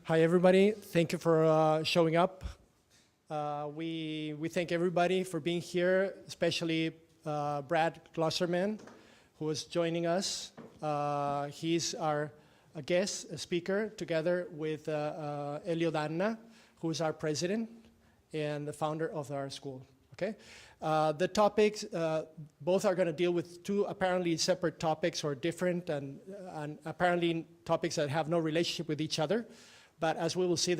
Hi, everybody. Thank you for showing up. We thank everybody for being here, especially Brad Glosserman, who is joining us. He's our guest speaker, together with Elio D'Anna, who is our president and the founder of our school. Okay. The topics, both are going to deal with two apparently separate topics, or different and apparently topics that have no relationship with each other. But as we will see,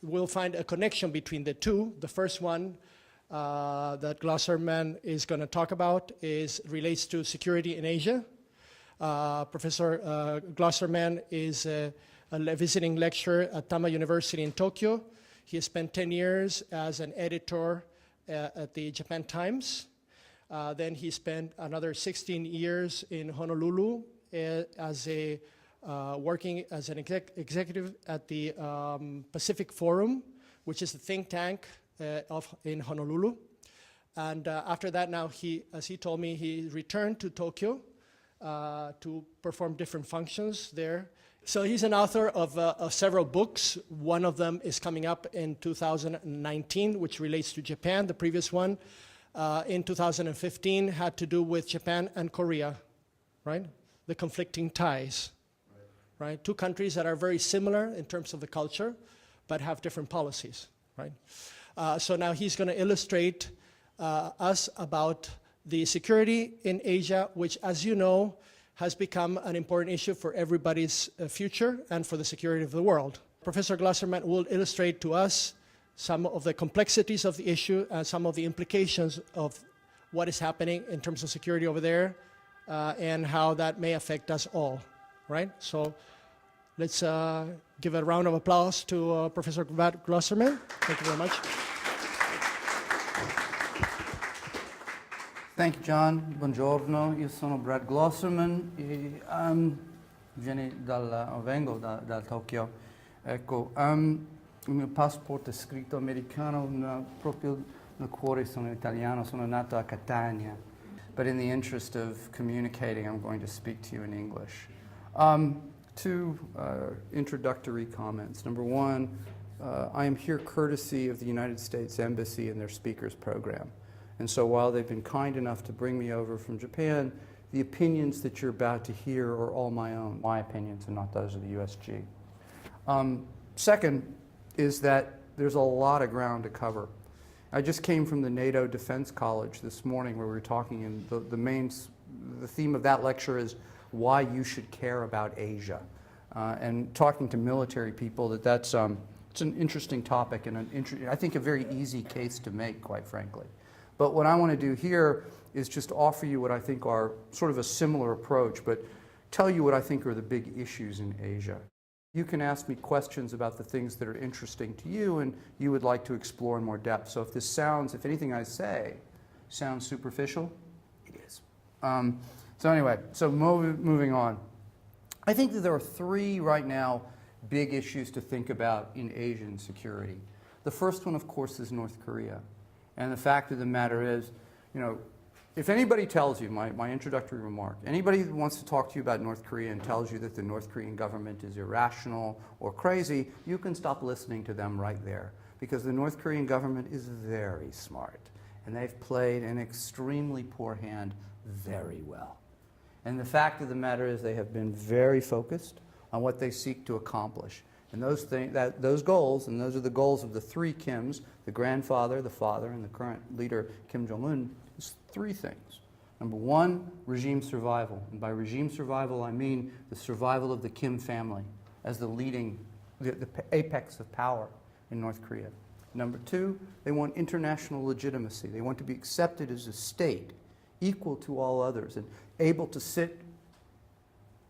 we'll find a connection between the two. The first one that Glosserman is going to talk about relates to security in Asia. Professor Glosserman is a visiting lecturer at Tama University in Tokyo. He has spent 10 years as an editor at the Japan Times. Then he spent another 16 years in Honolulu as working as an executive at the Pacific Forum, which is a think tank in Honolulu. And after that, now as he told me, he returned to Tokyo to perform different functions there. So he's an author of several books. One of them is coming up in 2019, which relates to Japan. The previous one in 2015 had to do with Japan and Korea, right? The conflicting ties, right? Two countries that are very similar in terms of the culture, but have different policies, right? So now he's going to illustrate us about the security in Asia, which, as you know, has become an important issue for everybody's future and for the security of the world. Professor Glosserman will illustrate to us some of the complexities of the issue and some of the implications of what is happening in terms of security over there and how that may affect us all, right? So let's give a round of applause to Professor Glosserman. Thank you very much. Thank you, John. Buongiorno, io sono Brad Glosserman e vengo da Tokyo. Ecco, il mio passaporto è scritto americano, proprio nel cuore sono italiano, sono nato a Catania. But in the interest of communicating, I'm going to speak to you in English. Two introductory comments. Number one, I am here courtesy of the United States Embassy and their speakers program. And so while they've been kind enough to bring me over from Japan, the opinions that you're about to hear are all my own, my opinions and not those of the USG. Second is that there's a lot of ground to cover. I just came from the NATO Defense College this morning where we were talking, and the theme of that lecture is why you should care about Asia. And talking to military people, it's an interesting topic and I think a very easy case to make, quite frankly. But what I want to do here is just offer you what I think are sort of a similar approach, but tell you what I think are the big issues in Asia. You can ask me questions about the things that are interesting to you and you would like to explore in more depth. So if anything I say sounds superficial, it is. So anyway, moving on. I think that there are three right now big issues to think about in Asian security. The first one, of course, is North Korea. And the fact of the matter is, if anybody tells you, my introductory remark, anybody that wants to talk to you about North Korea and tells you that the North Korean government is irrational or crazy, you can stop listening to them right there. Because the North Korean government is very smart. And they've played an extremely poor hand very well. And the fact of the matter is they have been very focused on what they seek to accomplish. And those goals, and those are the goals of the three Kims, the grandfather, the father, and the current leader, Kim Jong-un, is three things. Number one, regime survival. And by regime survival, I mean the survival of the Kim family as the apex of power in North Korea. Number two, they want international legitimacy. They want to be accepted as a state, equal to all others, and able to sit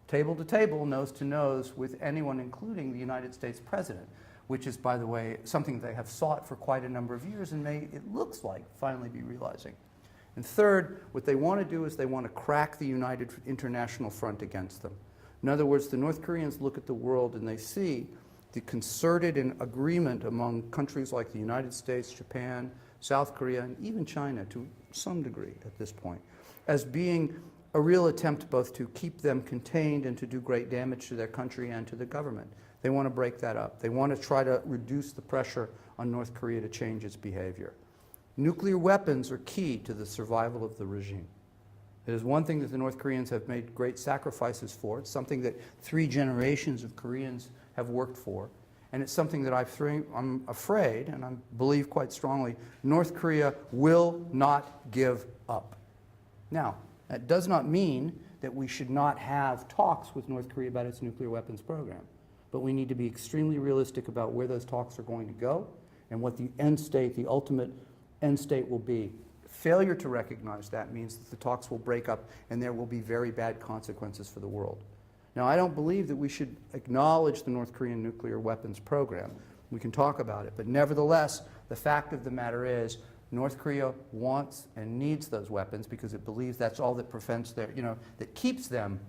table to table, nose to nose with anyone, including the United States president, which is, by the way, something they have sought for quite a number of years and may, it looks like, finally be realizing. And third, what they want to do is they want to crack the united international front against them. In other words, the North Koreans look at the world and they see the concerted agreement among countries like the United States, Japan, South Korea, and even China to some degree at this point, as being a real attempt both to keep them contained and to do great damage to their country and to the government. They want to break that up. They want to try to reduce the pressure on North Korea to change its behavior. Nuclear weapons are key to the survival of the regime. It is one thing that the North Koreans have made great sacrifices for. It's something that 3 generations of Koreans have worked for. And it's something that I'm afraid, and I believe quite strongly, North Korea will not give up. Now, that does not mean that we should not have talks with North Korea about its nuclear weapons program. But we need to be extremely realistic about where those talks are going to go and what the end state, the ultimate end state will be. Failure to recognize that means that the talks will break up and there will be very bad consequences for the world. Now, I don't believe that we should acknowledge the North Korean nuclear weapons program. We can talk about it, but nevertheless, the fact of the matter is North Korea wants and needs those weapons because it believes that's all that prevents their, that keeps them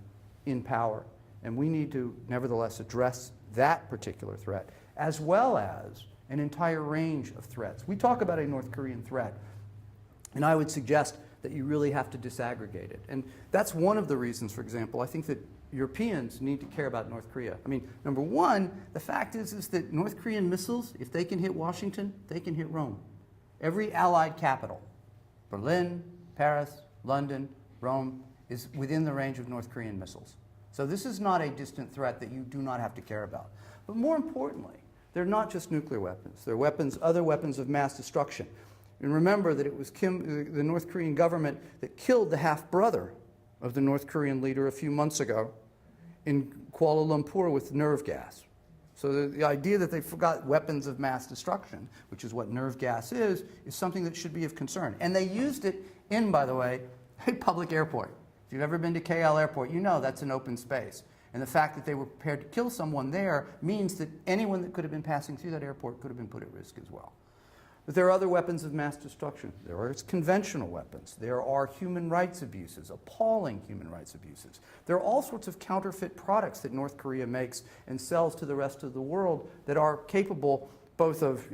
in power. And we need to nevertheless address that particular threat, as well as an entire range of threats. We talk about a North Korean threat, and I would suggest that you really have to disaggregate it. And that's one of the reasons, for example, I think that Europeans need to care about North Korea. I mean, number one, the fact is that North Korean missiles, if they can hit Washington, they can hit Rome. Every Allied capital, Berlin, Paris, London, Rome, is within the range of North Korean missiles. So this is not a distant threat that you do not have to care about. But more importantly, they're not just nuclear weapons. They're weapons, other weapons of mass destruction. And remember that it was the North Korean government that killed the half-brother of the North Korean leader a few months ago in Kuala Lumpur with nerve gas. So the idea that they forgot weapons of mass destruction, which is what nerve gas is something that should be of concern. And they used it in, by the way, a public airport. If you've ever been to KL Airport, you know that's an open space. And the fact that they were prepared to kill someone there means that anyone that could have been passing through that airport could have been put at risk as well. But there are other weapons of mass destruction. There are conventional weapons. There are human rights abuses, appalling human rights abuses. There are all sorts of counterfeit products that North Korea makes and sells to the rest of the world that are capable both of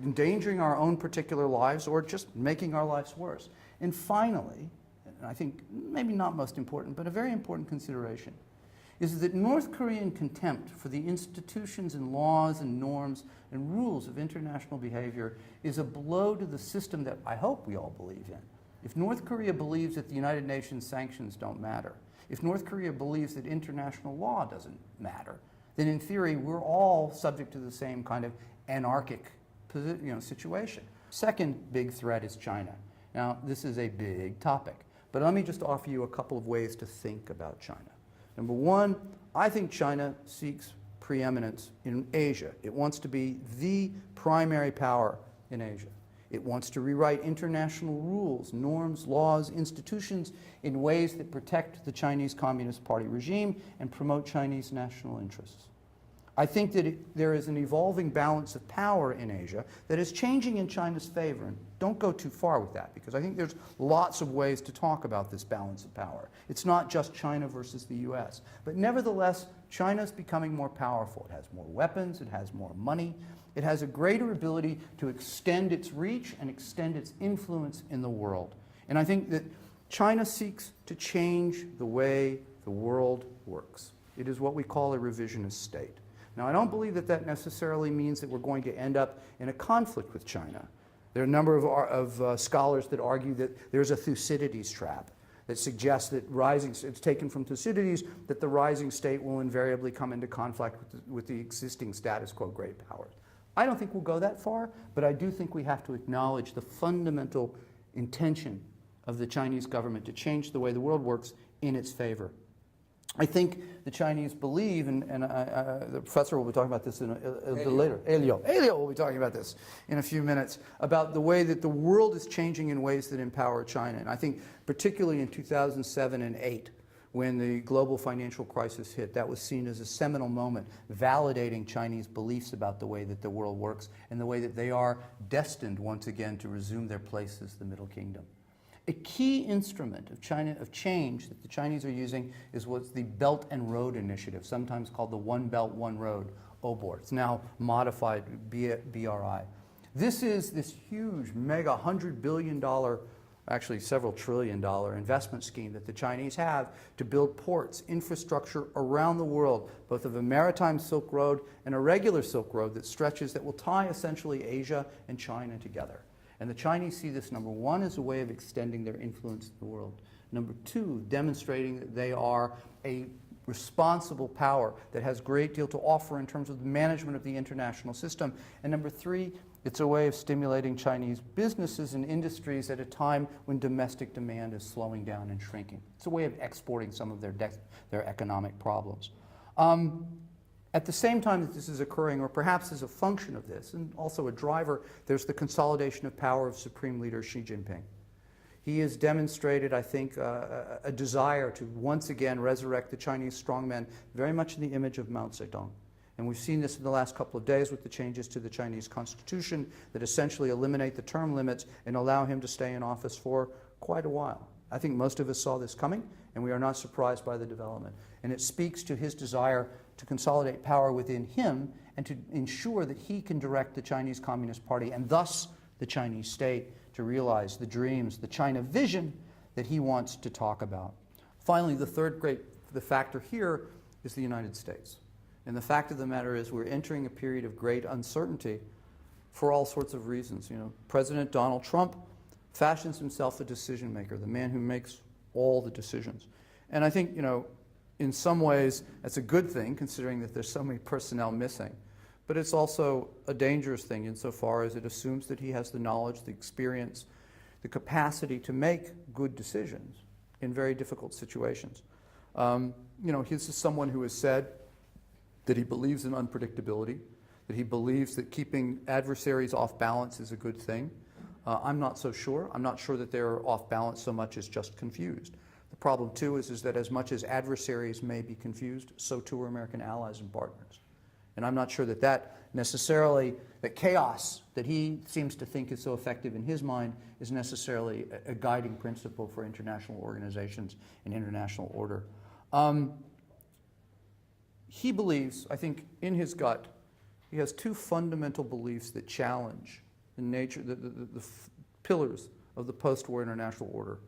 endangering our own particular lives or just making our lives worse. And finally, and I think maybe not most important, but a very important consideration, is that North Korean contempt for the institutions and laws and norms and rules of international behavior is a blow to the system that I hope we all believe in. If North Korea believes that the United Nations sanctions don't matter, if North Korea believes that international law doesn't matter, then in theory we're all subject to the same kind of anarchic situation. Second big threat is China. Now, this is a big topic, but let me just offer you a couple of ways to think about China. Number one, I think China seeks preeminence in Asia. It wants to be the primary power in Asia. It wants to rewrite international rules, norms, laws, institutions in ways that protect the Chinese Communist Party regime and promote Chinese national interests. I think that there is an evolving balance of power in Asia that is changing in China's favor. And don't go too far with that, because I think there's lots of ways to talk about this balance of power. It's not just China versus the US. But nevertheless, China's becoming more powerful. It has more weapons, it has more money, it has a greater ability to extend its reach and extend its influence in the world. And I think that China seeks to change the way the world works. It is what we call a revisionist state. Now, I don't believe that that necessarily means that we're going to end up in a conflict with China. There are a number of scholars that argue that there's a Thucydides trap that suggests that it's taken from Thucydides, that the rising state will invariably come into conflict with the existing status quo great powers. I don't think we'll go that far, but I do think we have to acknowledge the fundamental intention of the Chinese government to change the way the world works in its favor. I think the Chinese believe, and the professor will be talking about this a bit later. Elio will be talking about this in a few minutes, about the way that the world is changing in ways that empower China. And I think particularly in 2007 and 2008, when the global financial crisis hit, that was seen as a seminal moment, validating Chinese beliefs about the way that the world works and the way that they are destined once again to resume their place as the Middle Kingdom. A key instrument of change that the Chinese are using is what's the Belt and Road Initiative, sometimes called the One Belt, One Road, OBOR. It's now modified BRI. This is this huge, mega $100 billion actually several trillion-dollar investment scheme that the Chinese have to build ports, infrastructure around the world, both of a maritime Silk Road and a regular Silk Road that will tie essentially Asia and China together. And the Chinese see this, number one, as a way of extending their influence in the world. Number two, demonstrating that they are a responsible power that has a great deal to offer in terms of the management of the international system. And number three, it's a way of stimulating Chinese businesses and industries at a time when domestic demand is slowing down and shrinking. It's a way of exporting some of their economic problems. At the same time that this is occurring, or perhaps as a function of this, and also a driver, there's the consolidation of power of Supreme Leader Xi Jinping. He has demonstrated, I think, a desire to once again resurrect the Chinese strongmen very much in the image of Mao Zedong. And we've seen this in the last couple of days with the changes to the Chinese constitution that essentially eliminate the term limits and allow him to stay in office for quite a while. I think most of us saw this coming, and we are not surprised by the development. And it speaks to his desire to consolidate power within him and to ensure that he can direct the Chinese Communist Party and thus the Chinese state to realize the dreams, the China vision that he wants to talk about. Finally, the factor here is the United States. And the fact of the matter is we're entering a period of great uncertainty for all sorts of reasons. You know, President Donald Trump fashions himself a decision maker, the man who makes all the decisions. And I think, you know, in some ways that's a good thing considering that there's so many personnel missing. But it's also a dangerous thing insofar as it assumes that he has the knowledge, the experience, the capacity to make good decisions in very difficult situations. You know, this is someone who has said that he believes in unpredictability, that he believes that keeping adversaries off balance is a good thing. I'm not so sure. I'm not sure that they're off balance so much as just confused. The problem, too, is that as much as adversaries may be confused, so too are American allies and partners. And I'm not sure that that chaos that he seems to think is so effective in his mind is necessarily a guiding principle for international organizations and international order. He believes, I think, in his gut, he has two fundamental beliefs that challenge the nature, the pillars of the post-war international order.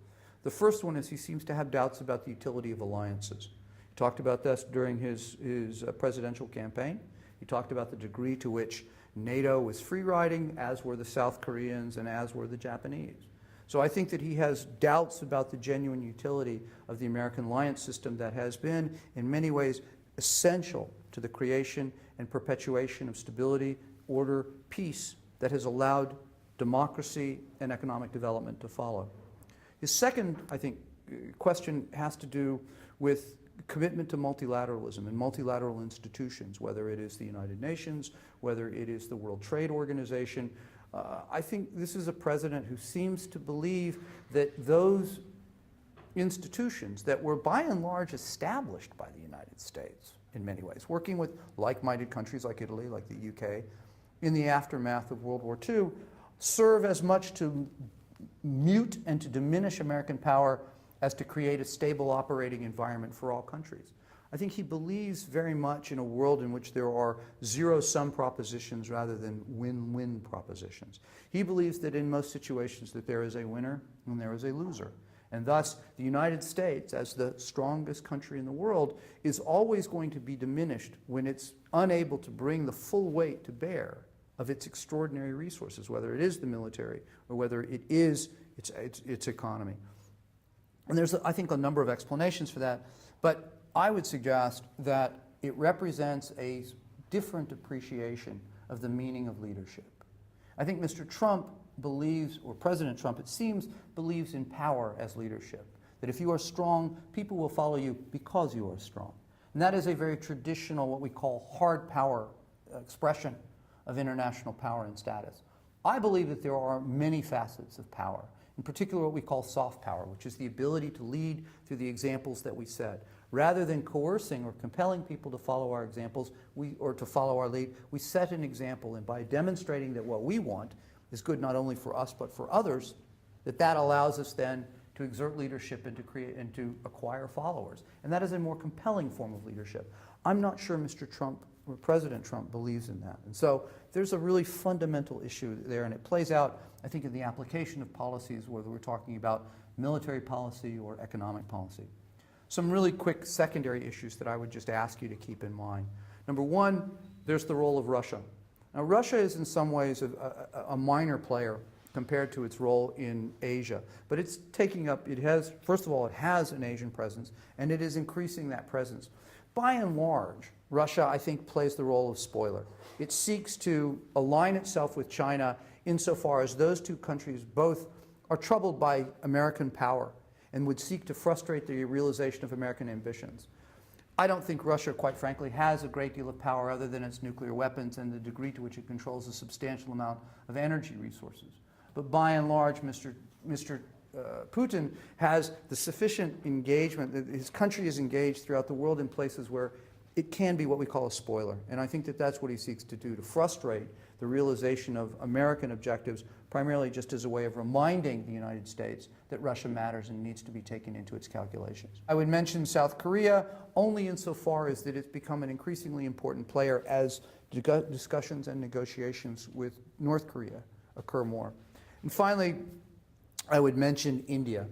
The first one is he seems to have doubts about the utility of alliances. He talked about this during his presidential campaign. He talked about the degree to which NATO was free-riding, as were the South Koreans and as were the Japanese. So I think that he has doubts about the genuine utility of the American alliance system that has been, in many ways, essential to the creation and perpetuation of stability, order, peace that has allowed democracy and economic development to follow. His second, I think, question has to do with commitment to multilateralism and multilateral institutions, whether it is the United Nations, whether it is the World Trade Organization. I think this is a president who seems to believe that those institutions that were by and large established by the United States in many ways, working with like-minded countries like Italy, like the UK, in the aftermath of World War II, serve as much to mute and to diminish American power as to create a stable operating environment for all countries. I think he believes very much in a world in which there are zero-sum propositions rather than win-win propositions. He believes that in most situations that there is a winner and there is a loser. And thus, the United States, as the strongest country in the world, is always going to be diminished when it's unable to bring the full weight to bear of its extraordinary resources, whether it is the military or whether it is its economy. And there's, I think, a number of explanations for that, but I would suggest that it represents a different appreciation of the meaning of leadership. I think Mr. Trump believes, or President Trump, it seems, believes in power as leadership. That if you are strong, people will follow you because you are strong. And that is a very traditional, what we call hard power expression of international power and status. I believe that there are many facets of power, in particular what we call soft power, which is the ability to lead through the examples that we set. Rather than coercing or compelling people to follow our examples or to follow our lead, we set an example, and by demonstrating that what we want is good not only for us but for others, that allows us then to exert leadership and to create and to acquire followers. And that is a more compelling form of leadership. I'm not sure Mr. Trump, or President Trump, believes in that. And so there's a really fundamental issue there, and it plays out, I think, in the application of policies, whether we're talking about military policy or economic policy. Some really quick secondary issues that I would just ask you to keep in mind. Number one, there's the role of Russia. Now, Russia is in some ways a minor player compared to its role in Asia. But it's taking up, it has, first of all, it has an Asian presence, and it is increasing that presence. By and large, Russia, I think, plays the role of spoiler. It seeks to align itself with China insofar as those two countries both are troubled by American power and would seek to frustrate the realization of American ambitions. I don't think Russia, quite frankly, has a great deal of power other than its nuclear weapons and the degree to which it controls a substantial amount of energy resources. But by and large, Mr. Putin has the sufficient engagement, that his country is engaged throughout the world in places where it can be what we call a spoiler. And I think that that's what he seeks to do, to frustrate the realization of American objectives, primarily just as a way of reminding the United States that Russia matters and needs to be taken into its calculations. I would mention South Korea only insofar as that it's become an increasingly important player as discussions and negotiations with North Korea occur more. And finally, I would mention India.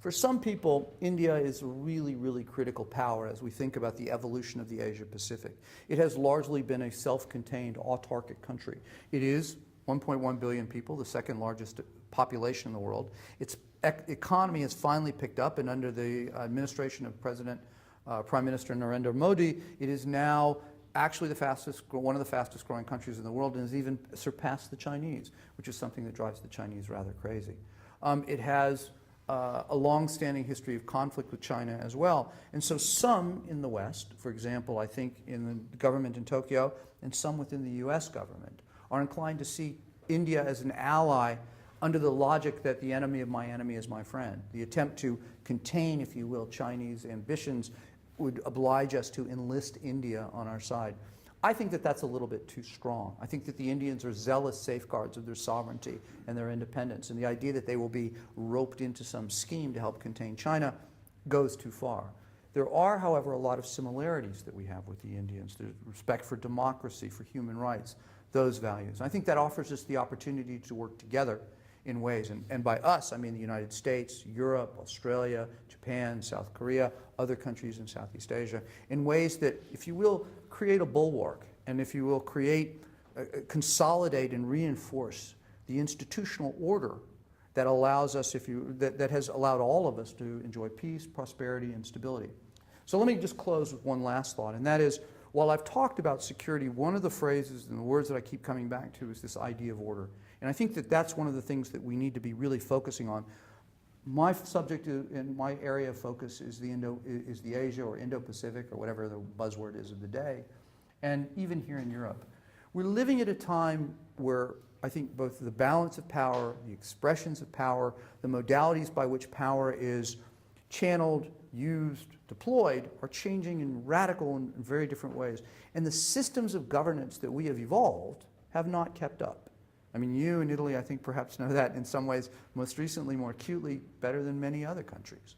For some people, India is a really, really critical power as we think about the evolution of the Asia-Pacific. It has largely been a self-contained, autarkic country. It is 1.1 billion people, the second largest population in the world. Its economy has finally picked up, and under the administration of Prime Minister Narendra Modi, it is now actually one of the fastest growing countries in the world, and has even surpassed the Chinese, which is something that drives the Chinese rather crazy. It has a long-standing history of conflict with China as well. And so some in the West, for example, I think in the government in Tokyo, and some within the US government, are inclined to see India as an ally under the logic that the enemy of my enemy is my friend. The attempt to contain, if you will, Chinese ambitions would oblige us to enlist India on our side. I think that that's a little bit too strong. I think that the Indians are zealous safeguards of their sovereignty and their independence, and the idea that they will be roped into some scheme to help contain China goes too far. There are, however, a lot of similarities that we have with the Indians. There's respect for democracy, for human rights, those values. I think that offers us the opportunity to work together in ways, and by us, I mean the United States, Europe, Australia, Japan, South Korea, other countries in Southeast Asia, in ways that, if you will, create a bulwark, and if you will, consolidate and reinforce the institutional order that allows us, that has allowed all of us to enjoy peace, prosperity, and stability. So let me just close with one last thought, and that is, while I've talked about security, one of the phrases and the words that I keep coming back to is this idea of order. And I think that that's one of the things that we need to be really focusing on. My subject and my area of focus is the Asia or Indo-Pacific or whatever the buzzword is of the day, and even here in Europe. We're living at a time where I think both the balance of power, the expressions of power, the modalities by which power is channeled, used, deployed are changing in radical and very different ways. And the systems of governance that we have evolved have not kept up. I mean, you in Italy, I think, perhaps know that in some ways, most recently, more acutely, better than many other countries.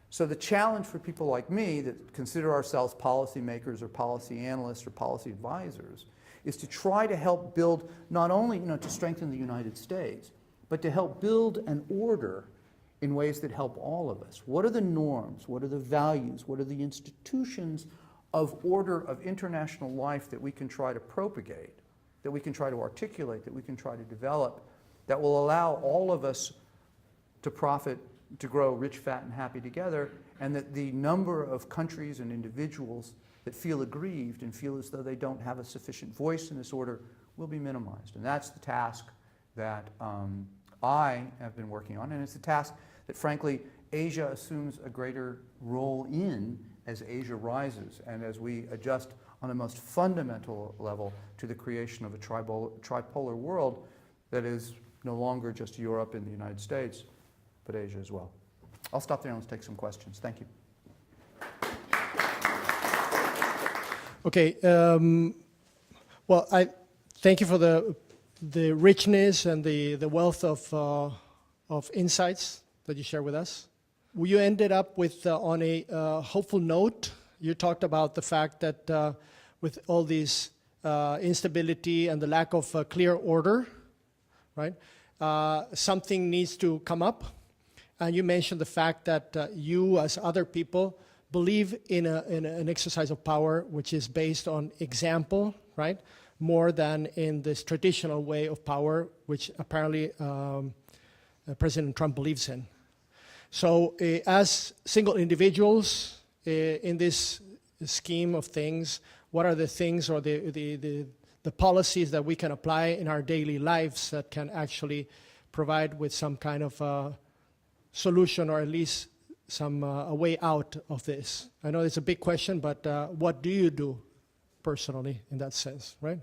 So the challenge for people like me that consider ourselves policymakers or policy analysts or policy advisors is to try to help build, not only to strengthen the United States, but to help build an order in ways that help all of us. What are the norms? What are the values? What are the institutions of order of international life that we can try to propagate, that we can try to articulate, that we can try to develop, that will allow all of us to profit, to grow rich, fat, and happy together, and that the number of countries and individuals that feel aggrieved and feel as though they don't have a sufficient voice in this order will be minimized. And that's the task that I have been working on, and it's a task that, frankly, Asia assumes a greater role in as Asia rises and as we adjust on the most fundamental level to the creation of a tripolar world that is no longer just Europe and the United States, but Asia as well. I'll stop there and let's take some questions. Thank you. Okay. Well, I thank you for the richness and the wealth of insights that you share with us. You ended up with, on a hopeful note. You talked about the fact that with all this instability and the lack of clear order, right, something needs to come up. And you mentioned the fact that you, as other people, believe in an exercise of power which is based on example, right, more than in this traditional way of power, which apparently President Trump believes in. So as single individuals in this scheme of things, what are the things or the policies that we can apply in our daily lives that can actually provide with some kind of solution, or at least some a way out of this? I know it's a big question, but what do you do personally in that sense, right?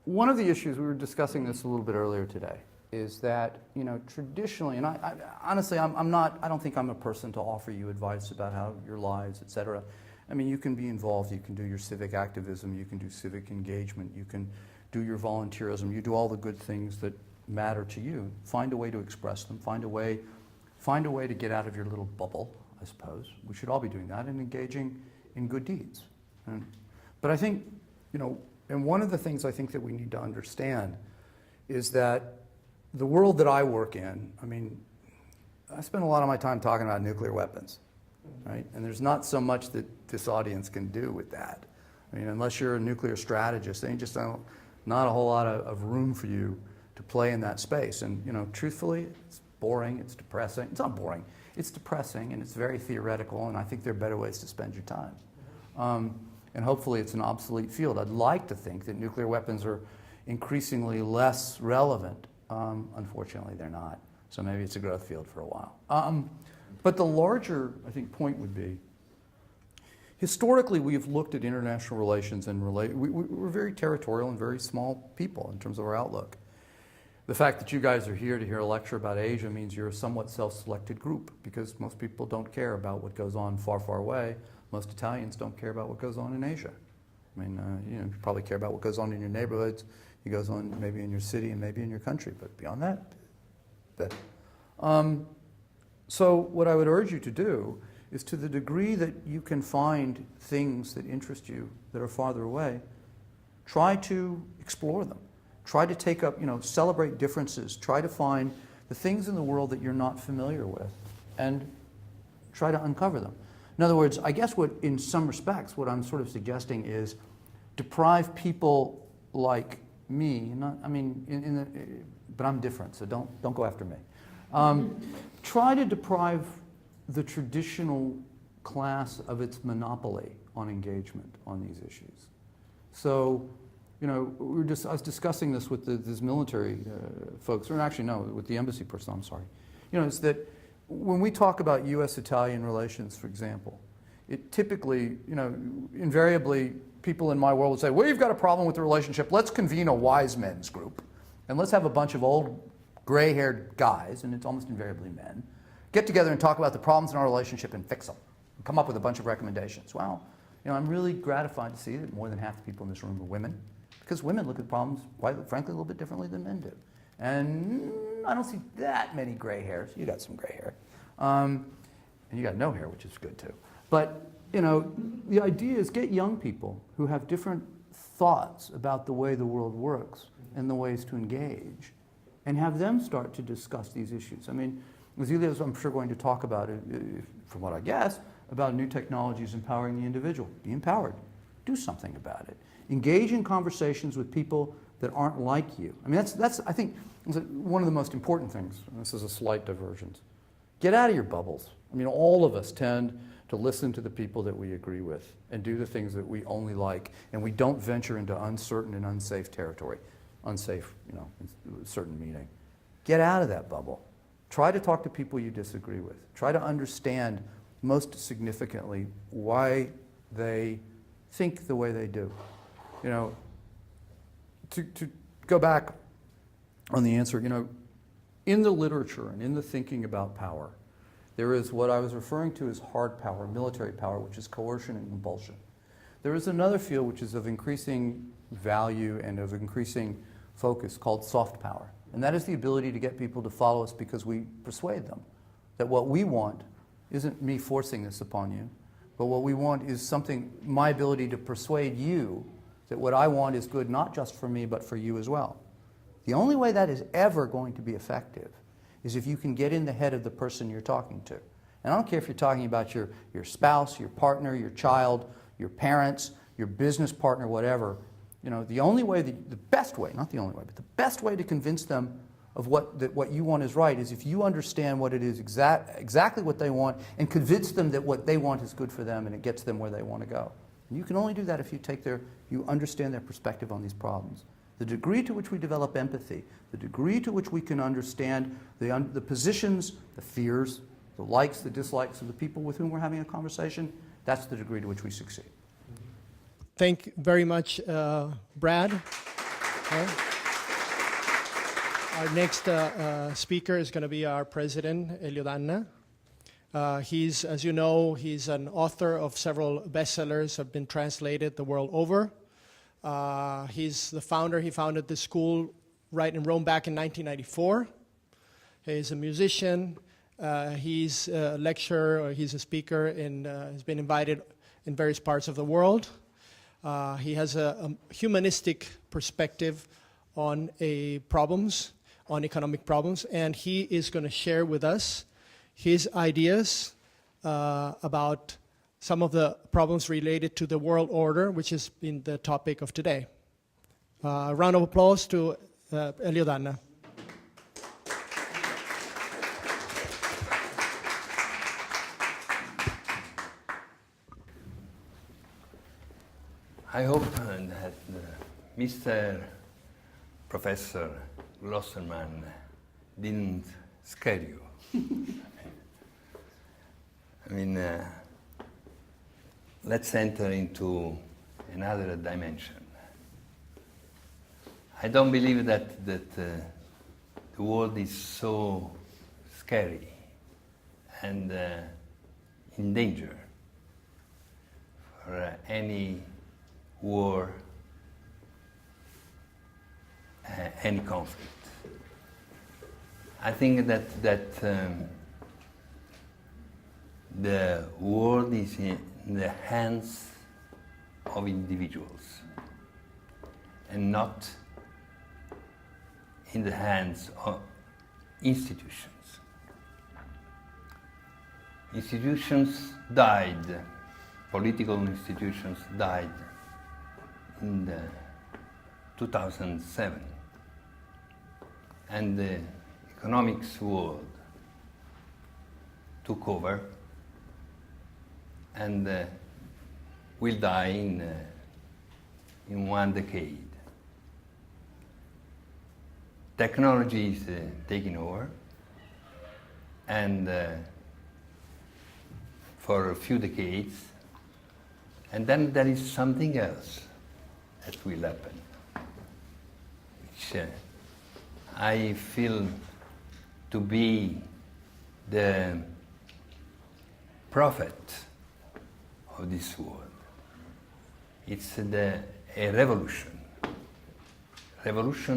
One of the issues, we were discussing this a little bit earlier today, is that, you know, traditionally, and I honestly, I don't think I'm a person to offer you advice about how your lives, et cetera. I mean, you can be involved, you can do your civic activism, you can do civic engagement, you can do your volunteerism, you do all the good things that matter to you. Find a way to express them, find a way to get out of your little bubble, I suppose. We should all be doing that and engaging in good deeds. But I think, you know, and one of the things I think that we need to understand is that the world that I work in, I mean, I spend a lot of my time talking about nuclear weapons, right? And there's not so much that this audience can do with that. I mean, unless you're a nuclear strategist, they just don't, not a whole lot of room for you to play in that space. And, you know, truthfully, it's boring, it's depressing. It's not boring, it's depressing, and it's very theoretical, and I think there are better ways to spend your time. And hopefully it's an obsolete field. I'd like to think that nuclear weapons are increasingly less relevant. Unfortunately, they're not. So maybe it's a growth field for a while. But the larger, I think, point would be, historically, we have looked at international relations and we're very territorial and very small people in terms of our outlook. The fact that you guys are here to hear a lecture about Asia means you're a somewhat self-selected group, because most people don't care about what goes on far, far away. Most Italians don't care about what goes on in Asia. I mean, you know, you probably care about what goes on in your neighborhoods, it goes on maybe in your city and maybe in your country, but beyond that. So what I would urge you to do is, to the degree that you can find things that interest you that are farther away, try to explore them. Try to take up, you know, celebrate differences. Try to find the things in the world that you're not familiar with and try to uncover them. In other words, I guess what, in some respects, what I'm sort of suggesting is deprive people like me, not, I mean, but I'm different, so don't go after me. Try to deprive the traditional class of its monopoly on engagement on these issues. So, you know, I was discussing this with these military folks, or actually no, with the embassy person, I'm sorry. You know, it's that when we talk about U.S.-Italian relations, for example, it typically, you know, invariably people in my world would say, well, you've got a problem with the relationship, let's convene a wise men's group, and let's have a bunch of old gray-haired guys, and it's almost invariably men, get together and talk about the problems in our relationship and fix them, and come up with a bunch of recommendations. Well, you know, I'm really gratified to see that more than half the people in this room are women, because women look at problems, quite frankly, a little bit differently than men do. And I don't see that many gray hairs. You got some gray hair. And you got no hair, which is good too. But, you know, the idea is get young people who have different thoughts about the way the world works and the ways to engage, and have them start to discuss these issues. I mean, as Elio is, I'm sure, going to talk about it, from what I guess, about new technologies empowering the individual. Be empowered. Do something about it. Engage in conversations with people that aren't like you. I mean, that's I think, one of the most important things, and this is a slight divergence. Get out of your bubbles. I mean, all of us tend to listen to the people that we agree with and do the things that we only like, and we don't venture into uncertain and unsafe territory. Unsafe, you know, in a certain meaning. Get out of that bubble. Try to talk to people you disagree with. Try to understand, most significantly, why they think the way they do. You know, to go back on the answer, you know, in the literature and in the thinking about power, there is what I was referring to as hard power, military power, which is coercion and compulsion. There is another field which is of increasing value and of increasing focus called soft power. And that is the ability to get people to follow us because we persuade them that what we want isn't me forcing this upon you, but what we want is something, my ability to persuade you that what I want is good not just for me but for you as well. The only way that is ever going to be effective is if you can get in the head of the person you're talking to. And I don't care if you're talking about your spouse, your partner, your child, your parents, your business partner, whatever. You know, the only way, the best way, not the only way, but the best way to convince them of what you want is right is if you understand what it is, exactly what they want, and convince them that what they want is good for them and it gets them where they want to go. And you can only do that if you understand their perspective on these problems. The degree to which we develop empathy, the degree to which we can understand the positions, the fears, the likes, the dislikes of the people with whom we're having a conversation, that's the degree to which we succeed. Thank you very much, Brad. Okay. Our next speaker is going to be our president, Elio D'Anna. He's, as you know, he's an author of several bestsellers, have been translated the world over. He's the founder. He founded this school right in Rome back in 1994. He's a musician. He's a lecturer, or he's a speaker, and has been invited in various parts of the world. He has a humanistic perspective on problems, on economic problems, and he is going to share with us his ideas about some of the problems related to the world order, which has been the topic of today. Round of applause to Elio D'Anna. I hope that Mr. Professor Glosserman didn't scare you. I mean, let's enter into another dimension. I don't believe that the world is so scary and in danger for any war, any conflict. I think that the world is in the hands of individuals and not in the hands of institutions. Institutions died, political institutions died in 2007, and the economics world took over and will die in 1 decade. Technology is taking over, and for a few decades, and then there is something else that will happen, which I feel to be the prophet of this world. It's a revolution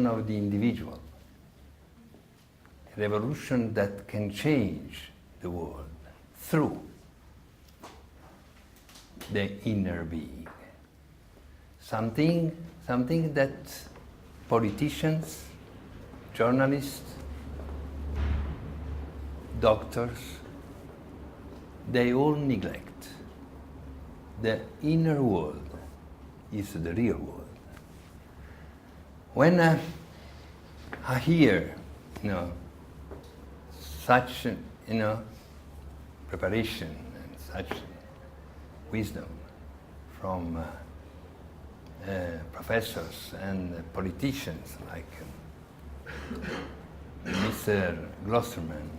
of the individual, a revolution that can change the world through the inner being. Something that politicians, journalists, doctors, they all neglect. The inner world is the real world. When I hear, such, preparation and such wisdom from professors and politicians like Mr. Glosserman,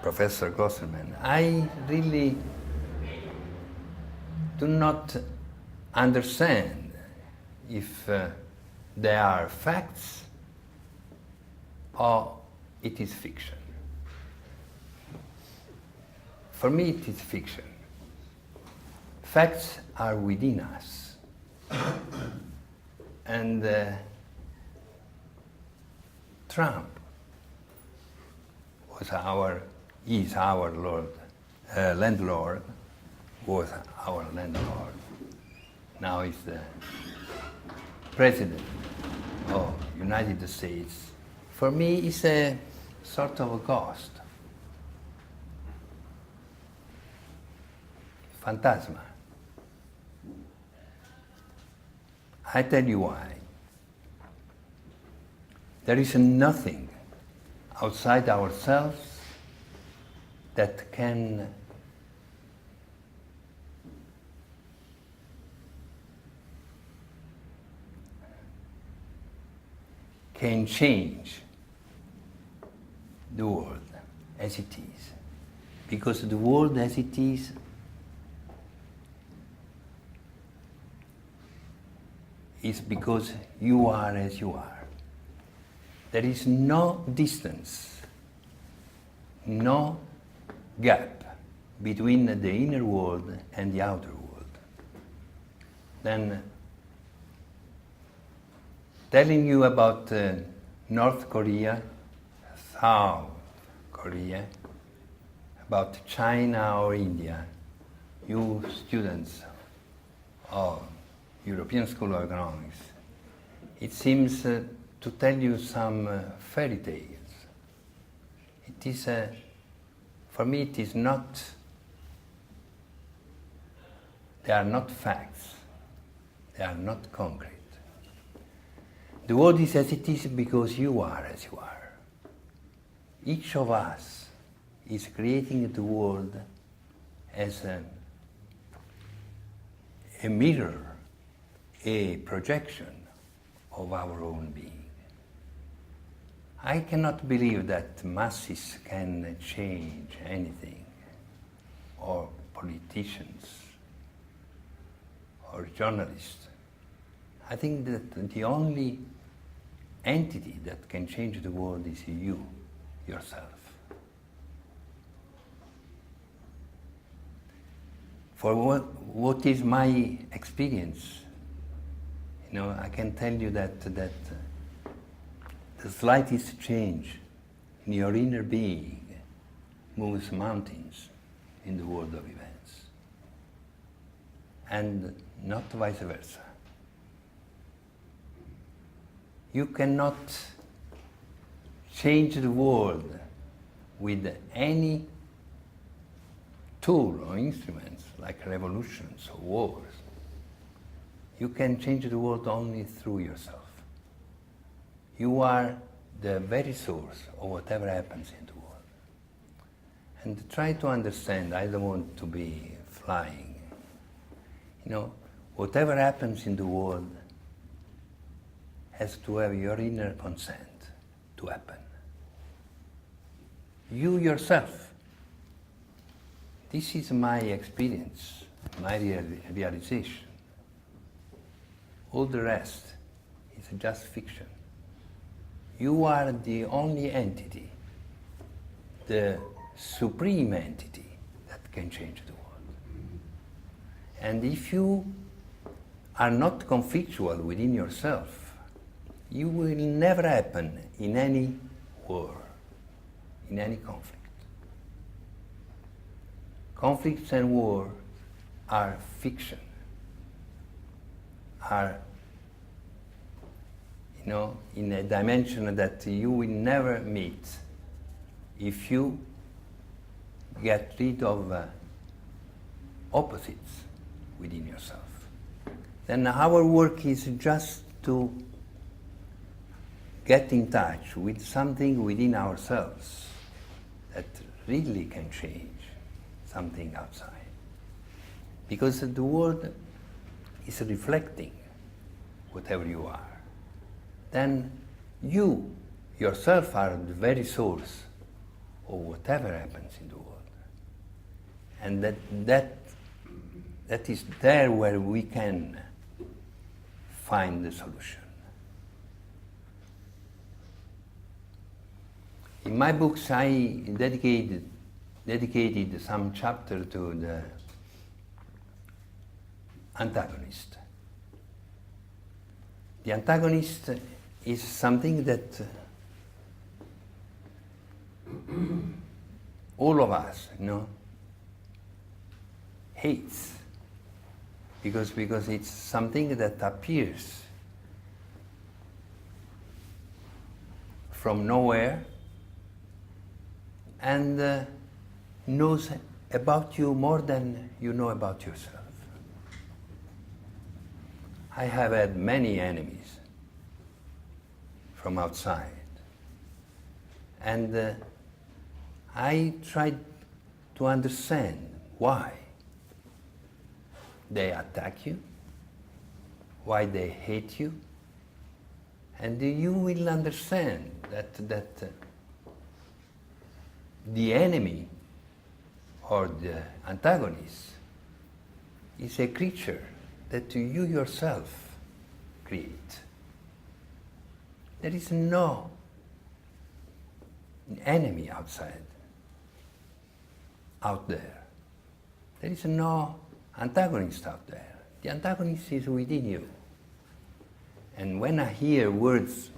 Professor Glosserman, I really do not understand if they are facts or it is fiction. For me, it is fiction. Facts are within us. And Trump is our Lord, landlord, was our landlord. Now he's the President of United States. For me, it's a sort of a ghost. Phantasma. I tell you why. There is nothing outside ourselves that can change the world as it is. Because the world as it is because you are as you are. There is no distance, no gap between the inner world and the outer world. Then, telling you about North Korea, South Korea, about China or India, you students of European School of Economics, it seems to tell you some fairy tales. It is, for me, it is not, they are not facts, they are not concrete. The world is as it is because you are as you are. Each of us is creating the world as a mirror, a projection of our own being. I cannot believe that masses can change anything, or politicians, or journalists. I think that the only entity that can change the world is you, yourself. For what is my experience, I can tell you that the slightest change in your inner being moves mountains in the world of events, and not vice versa. You cannot change the world with any tool or instruments like revolutions or wars. You can change the world only through yourself. You are the very source of whatever happens in the world. And try to understand, I don't want to be flying. Whatever happens in the world has to have your inner consent to happen. You yourself. This is my experience, my realization. All the rest is just fiction. You are the only entity, the supreme entity that can change the world. And if you are not conflictual within yourself, you will never happen in any war, in any conflict. Conflicts and war are fiction, are in a dimension that you will never meet if you get rid of opposites within yourself. Then our work is just to get in touch with something within ourselves that really can change something outside. Because the world is reflecting whatever you are. Then you yourself are the very source of whatever happens in the world. And that is there where we can find the solution. In my books, I dedicated some chapter to the antagonist. The antagonist is something that all of us, hates. Because it's something that appears from nowhere and knows about you more than you know about yourself. I have had many enemies from outside, and I tried to understand why they attack you, why they hate you, and you will understand that the enemy or the antagonist is a creature that you yourself create. There is no enemy out there. There is no antagonist out there. The antagonist is within you. And when I hear words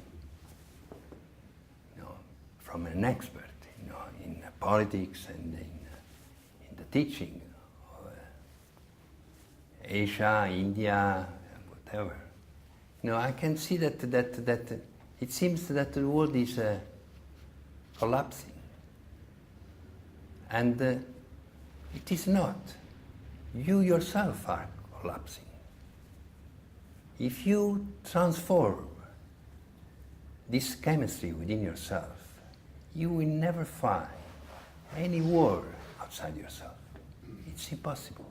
from an expert in politics and in the teaching of Asia, India, whatever, I can see that it seems that the world is collapsing. And it is not. You yourself are collapsing. If you transform this chemistry within yourself, you will never find any war outside yourself. It's impossible.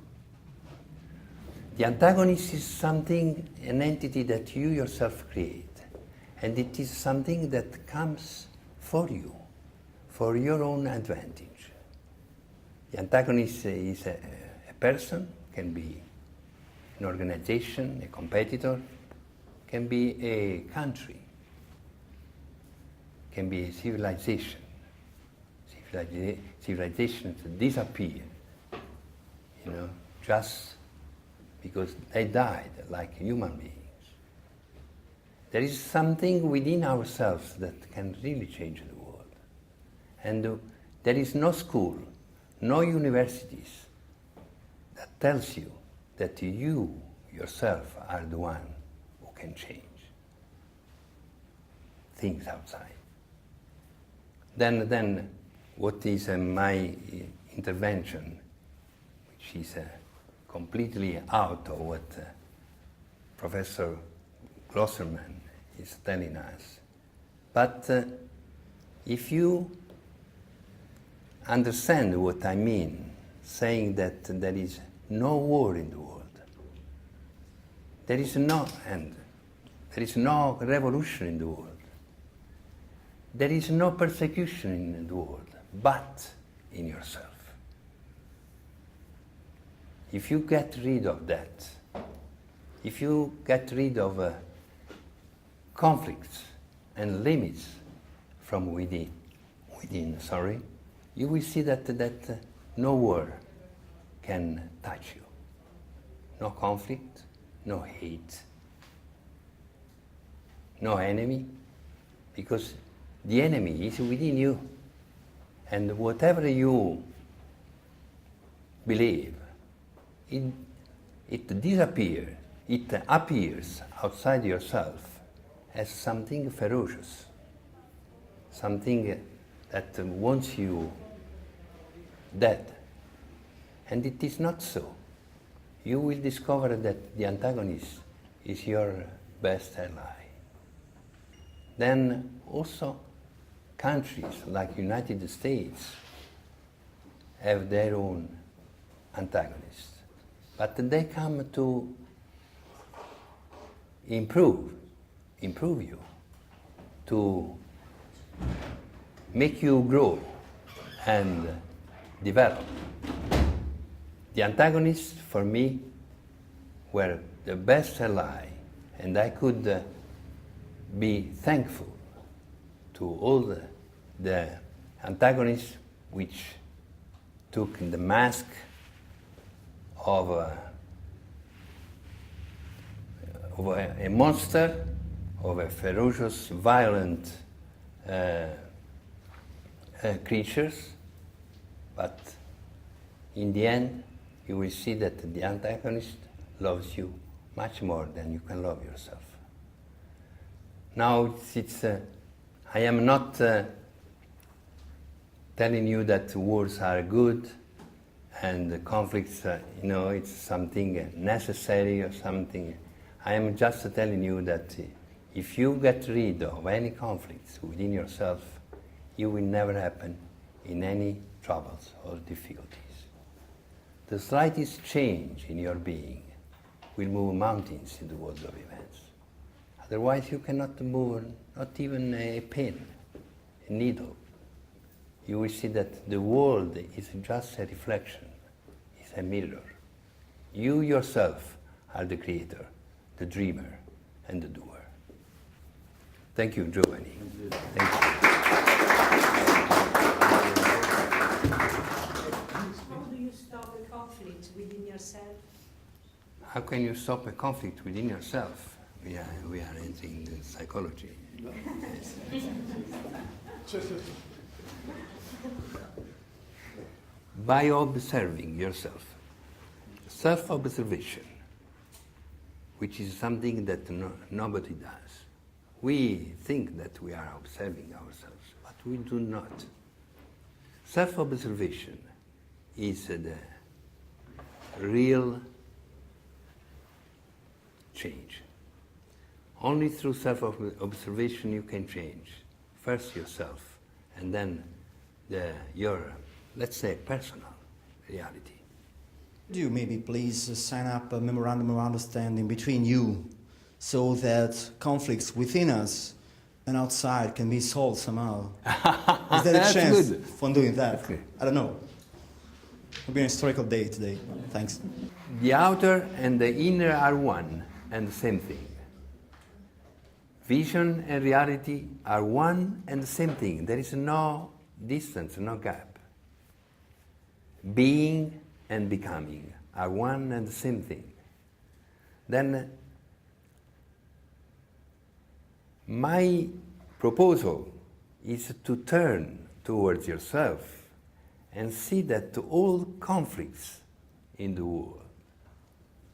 The antagonist is something, an entity that you yourself create. And it is something that comes for you, for your own advantage. The antagonist is a person, can be an organization, a competitor, can be a country, can be a civilization. Civilizations disappear, just because they died like human beings. There is something within ourselves that can really change the world. And there is no school, no universities that tells you that you yourself are the one who can change things outside. Then what is my intervention, which is completely out of what Professor Glosserman is telling us. But if you understand what I mean, saying that there is no war in the world, there is no end, there is no revolution in the world, there is no persecution in the world, but in yourself. If you get rid of that, if you get rid of conflicts and limits from within, you will see that no war can touch you. No conflict, no hate, no enemy, because the enemy is within you. And whatever you believe, it disappears, it appears outside yourself as something ferocious, something that wants you dead. And it is not so. You will discover that the antagonist is your best ally. Then also countries like United States have their own antagonists. But they come to improve you, to make you grow and develop. The antagonists, for me, were the best ally, and I could be thankful to all the antagonists which took the mask of a monster, of a ferocious, violent creatures, but in the end, you will see that the antagonist loves you much more than you can love yourself. Now, I am not telling you that wars are good and the conflicts, it's something necessary or something. I am just telling you that if you get rid of any conflicts within yourself, you will never happen in any troubles or difficulties. The slightest change in your being will move mountains in the world of events. Otherwise, you cannot move not even a pin, a needle. You will see that the world is just a reflection, it's a mirror. You yourself are the creator, the dreamer, and the doer. Thank you, Giovanni. Thank you. How do you stop a conflict within yourself? How can you stop a conflict within yourself? We are entering the psychology. By observing yourself. Self-observation, which is something that nobody does. We think that we are observing ourselves, but we do not. Self-observation is the real change. Only through self-observation you can change. First yourself, and then your, let's say, personal reality. Could you maybe please sign up a memorandum of understanding between you so that conflicts within us and outside can be solved somehow? Is there a chance for doing that? Okay. I don't know. It'll be an historical day today. Thanks. The outer and the inner are one and the same thing. Vision and reality are one and the same thing. There is no distance, no gap. Being and becoming are one and the same thing. Then my proposal is to turn towards yourself and see that all conflicts in the world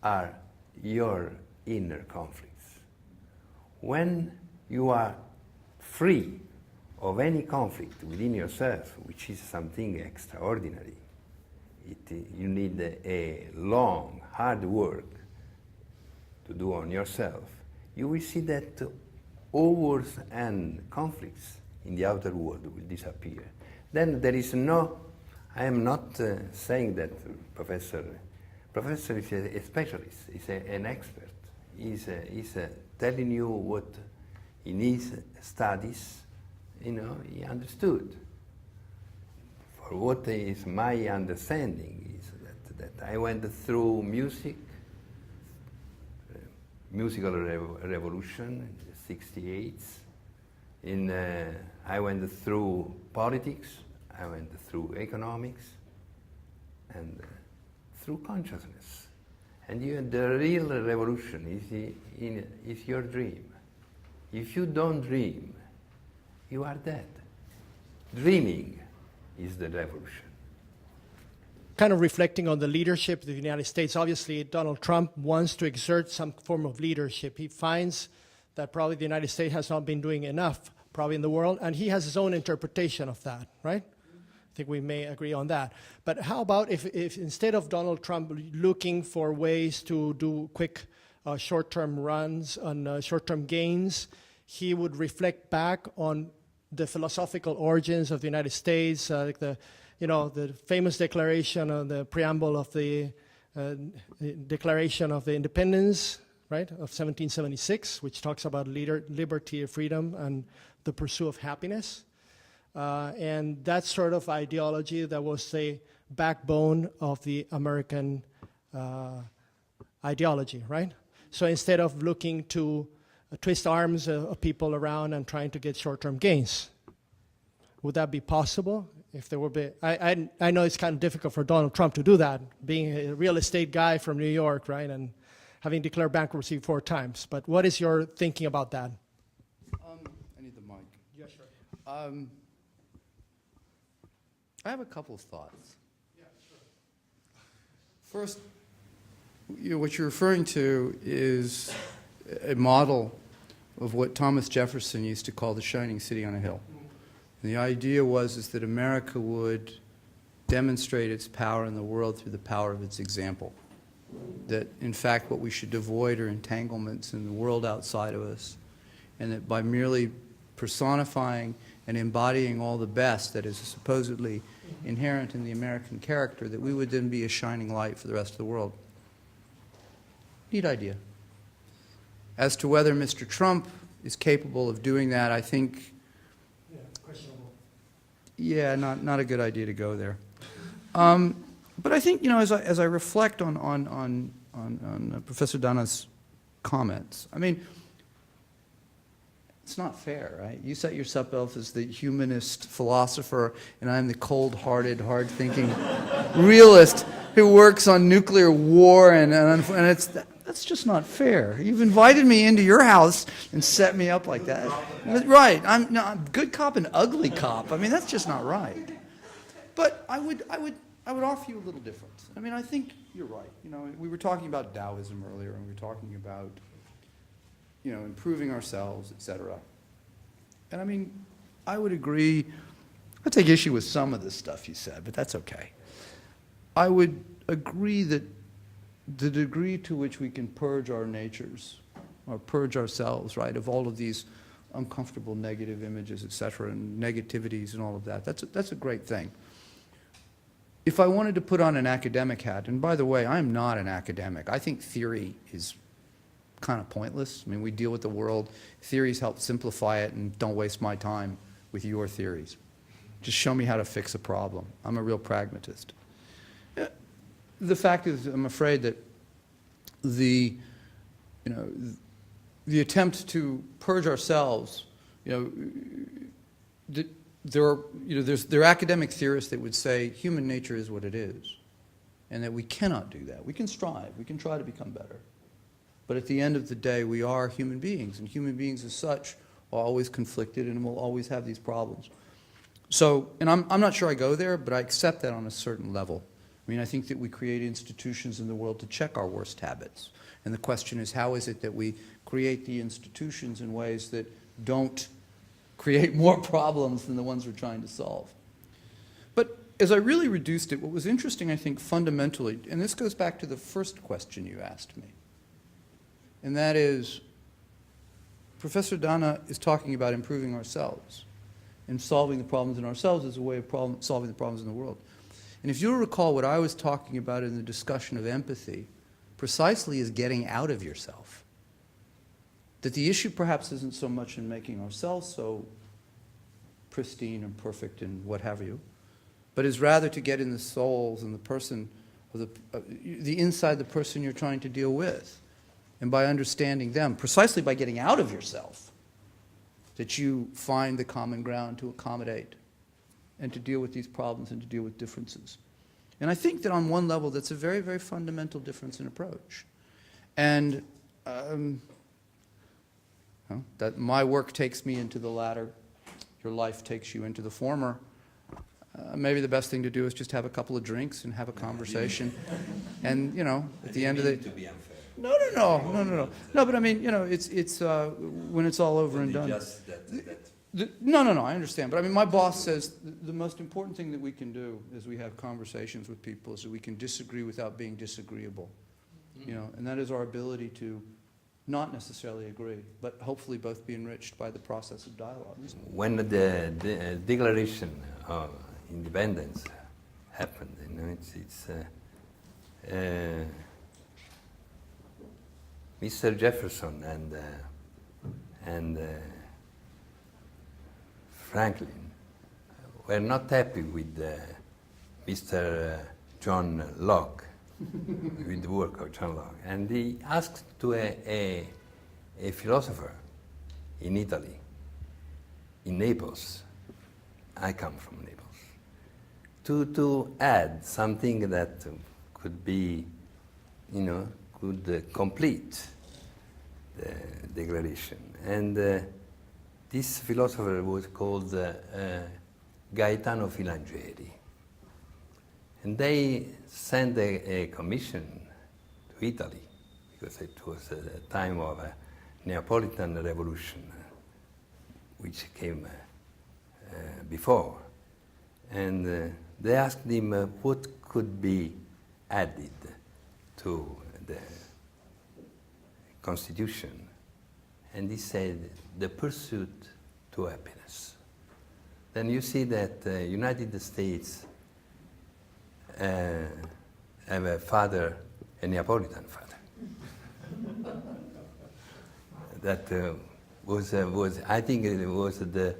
are your inner conflicts. When you are free of any conflict within yourself, which is something extraordinary, you need a long, hard work to do on yourself, you will see that all wars and conflicts in the outer world will disappear. Then there is no, I am not saying that Professor is a specialist, is an expert. He's telling you what in his studies, he understood. For what is my understanding is that I went through musical revolution in the 68s. I went through politics, I went through economics, and through consciousness. And the real revolution is your dream. If you don't dream, you are dead. Dreaming is the revolution. Kind of reflecting on the leadership of the United States, obviously Donald Trump wants to exert some form of leadership. He finds that probably the United States has not been doing enough, probably in the world, and he has his own interpretation of that, right? I think we may agree on that. But how about if instead of Donald Trump looking for ways to do quick short-term runs on short-term gains, he would reflect back on the philosophical origins of the United States, like the famous declaration on the preamble of the Declaration of the Independence, right, of 1776, which talks about liberty, freedom, and the pursuit of happiness. And that sort of ideology that was the backbone of the American ideology, right? So instead of looking to twist arms of people around and trying to get short-term gains, would that be possible? If there would be, I know it's kind of difficult for Donald Trump to do that, being a real estate guy from New York, right, and having declared bankruptcy 4 times. But what is your thinking about that? I need the mic. Yeah, sure. I have a couple of thoughts. First, what you're referring to is a model of what Thomas Jefferson used to call the shining city on a hill. And the idea is that America would demonstrate its power in the world through the power of its example. That, in fact, what we should avoid are entanglements in the world outside of us, and that by merely personifying and embodying all the best that is supposedly inherent in the American character, that we would then be a shining light for the rest of the world. Neat idea. As to whether Mr. Trump is capable of doing that, I think, Questionable. yeah, not a good idea to go there. But I think, as I reflect on Professor D'Anna's comments, I mean, it's not fair, right? You set yourself up as the humanist philosopher, and I'm the cold-hearted, hard-thinking realist who works on nuclear war, and that's just not fair. You've invited me into your house and set me up like that. Right? I'm good cop and ugly cop. I mean, that's just not right. But I would offer you a little difference. I mean, I think you're right. We were talking about Taoism earlier, and we were talking about improving ourselves, etc. And I mean, I would agree. I take issue with some of this stuff you said, but that's okay. I would agree that the degree to which we can purge our natures, or purge ourselves, right, of all of these uncomfortable negative images, etc., and negativities and all of that, that's a great thing. If I wanted to put on an academic hat, and by the way, I'm not an academic. I think theory is kind of pointless. I mean, we deal with the world. Theories help simplify it, and don't waste my time with your theories. Just show me how to fix a problem. I'm a real pragmatist. The fact is, I'm afraid that the attempt to purge ourselves, there are academic theorists that would say human nature is what it is, and that we cannot do that. We can strive. We can try to become better. But at the end of the day, we are human beings, and human beings as such are always conflicted and will always have these problems. So, and I'm not sure I go there, but I accept that on a certain level. I mean, I think that we create institutions in the world to check our worst habits. And the question is, how is it that we create the institutions in ways that don't create more problems than the ones we're trying to solve? But as I really reduced it, what was interesting, I think, fundamentally, and this goes back to the first question you asked me, and that is, Professor D'Anna is talking about improving ourselves and solving the problems in ourselves as a way of solving the problems in the world. And if you'll recall, what I was talking about in the discussion of empathy precisely is getting out of yourself. That the issue perhaps isn't so much in making ourselves so pristine and perfect and what have you, but is rather to get in the souls and the person, or the inside the person you're trying to deal with. And by understanding them, precisely by getting out of yourself, that you find the common ground to accommodate and to deal with these problems and to deal with differences. And I think that on one level, that's a very, very fundamental difference in approach. And that my work takes me into the latter, your life takes you into the former. Maybe the best thing to do is just have a couple of drinks and have a conversation. And, at the end of the... To be unfair. No. No, but I mean, it's when it's all over and done. Just that. No, I understand. But I mean, my boss says the most important thing that we can do as we have conversations with people is that we can disagree without being disagreeable. And that is our ability to not necessarily agree, but hopefully both be enriched by the process of dialogue. When the Declaration of Independence happened, Mr. Jefferson and Franklin were not happy with Mr. John Locke, with the work of John Locke, and he asked to a philosopher in Italy, in Naples. I come from Naples, to add something that could be, could complete the Declaration. And this philosopher was called Gaetano Filangieri. And they sent a commission to Italy, because it was a time of a Neapolitan revolution, which came before. And they asked him what could be added to the constitution. And he said, the pursuit to happiness. Then you see that the United States have a father, a Neapolitan father. That was I think it was the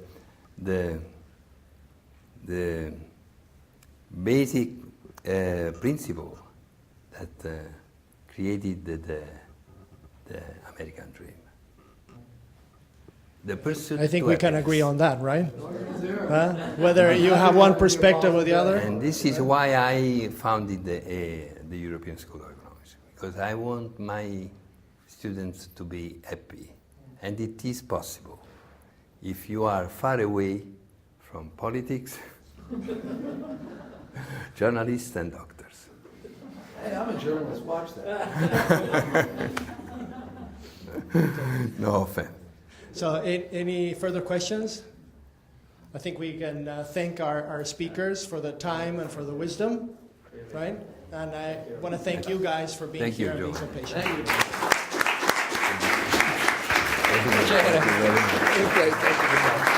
basic principle that created the American dream. The pursuit I think to we can happiness. agree on that, right? Whether you have one perspective or the other. And this is why I founded the European School of Economics, because I want my students to be happy. And it is possible if you are far away from politics, journalists and doctors. Hey, I'm a journalist, watch that. No offense. So any further questions? I think we can thank our speakers for the time and for the wisdom, right? And I want to thank you guys for being Thank you, here and being Joe. so patient. Thank you. Thank you very much. Okay, thank you.